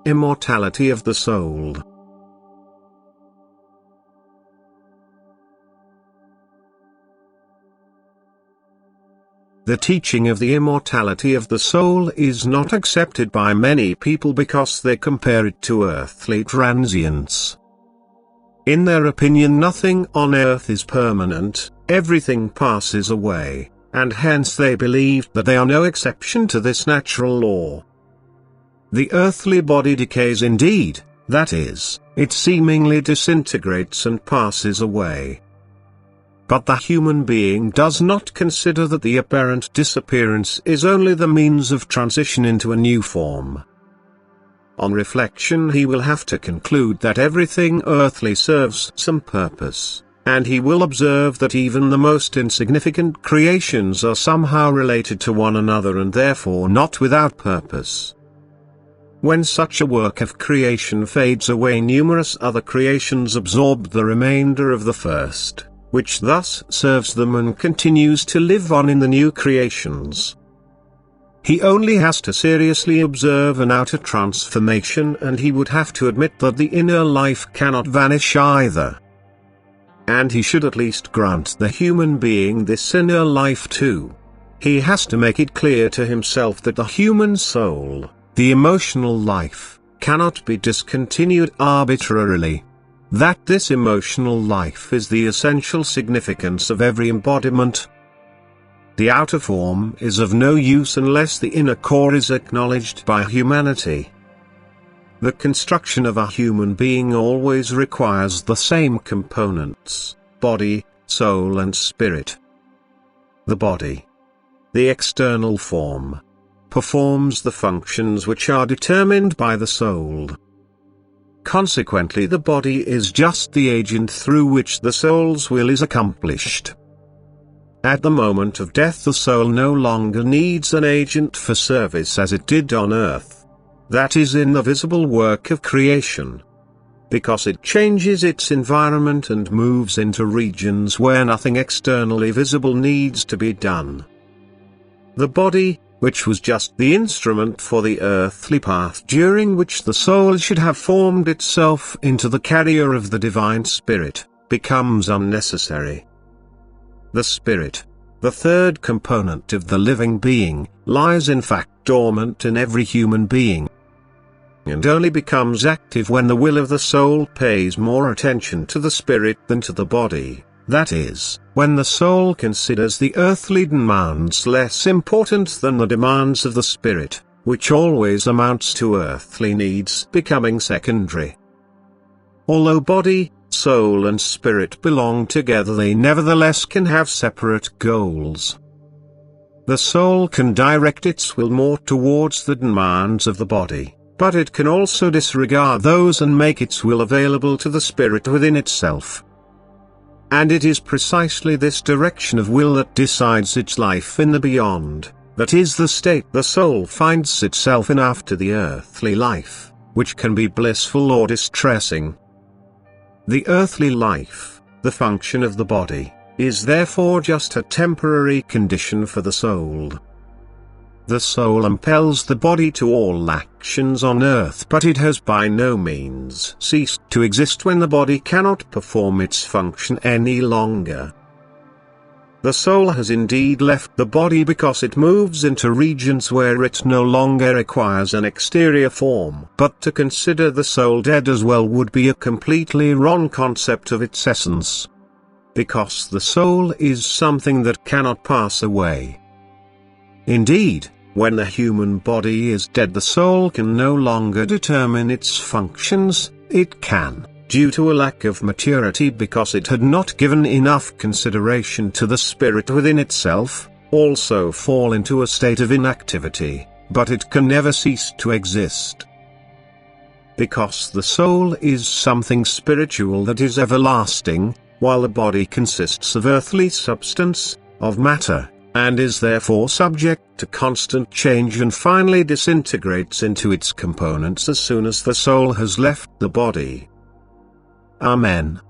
Immortality of the soul. The teaching of the immortality of the soul is not accepted by many people because they compare it to earthly transience. In their opinion, nothing on earth is permanent, everything passes away, and hence they believe that they are no exception to this natural law. The earthly body decays indeed, that is, it seemingly disintegrates and passes away. But the human being does not consider that the apparent disappearance is only the means of transition into a new form. On reflection, he will have to conclude that everything earthly serves some purpose, and he will observe that even the most insignificant creations are somehow related to one another and therefore not without purpose. When such a work of creation fades away, numerous other creations absorb the remainder of the first, which thus serves them and continues to live on in the new creations. He only has to seriously observe an outer transformation, and he would have to admit that the inner life cannot vanish either. And he should at least grant the human being this inner life too. He has to make it clear to himself that the human soul, the emotional life, cannot be discontinued arbitrarily. That this emotional life is the essential significance of every embodiment. The outer form is of no use unless the inner core is acknowledged by humanity. The construction of a human being always requires the same components: body, soul and spirit. The body, the external form, performs the functions which are determined by the soul. Consequently, the body is just the agent through which the soul's will is accomplished. At the moment of death, the soul no longer needs an agent for service as it did on earth. That is, in the visible work of creation. Because it changes its environment and moves into regions where nothing externally visible needs to be done. The body, which was just the instrument for the earthly path during which the soul should have formed itself into the carrier of the divine spirit, becomes unnecessary. The spirit, the third component of the living being, lies in fact dormant in every human being, and only becomes active when the will of the soul pays more attention to the spirit than to the body. That is, when the soul considers the earthly demands less important than the demands of the spirit, which always amounts to earthly needs becoming secondary. Although body, soul and spirit belong together, they nevertheless can have separate goals. The soul can direct its will more towards the demands of the body, but it can also disregard those and make its will available to the spirit within itself. And it is precisely this direction of will that decides its life in the beyond, that is the state the soul finds itself in after the earthly life, which can be blissful or distressing. The earthly life, the function of the body, is therefore just a temporary condition for the soul. The soul impels the body to all actions on earth, but it has by no means ceased to exist when the body cannot perform its function any longer. The soul has indeed left the body because it moves into regions where it no longer requires an exterior form. But to consider the soul dead as well would be a completely wrong concept of its essence. Because the soul is something that cannot pass away. Indeed, when the human body is dead, the soul can no longer determine its functions. It can, due to a lack of maturity because it had not given enough consideration to the spirit within itself, also fall into a state of inactivity, but it can never cease to exist. Because the soul is something spiritual that is everlasting, while the body consists of earthly substance, of matter, and is therefore subject to constant change and finally disintegrates into its components as soon as the soul has left the body. Amen.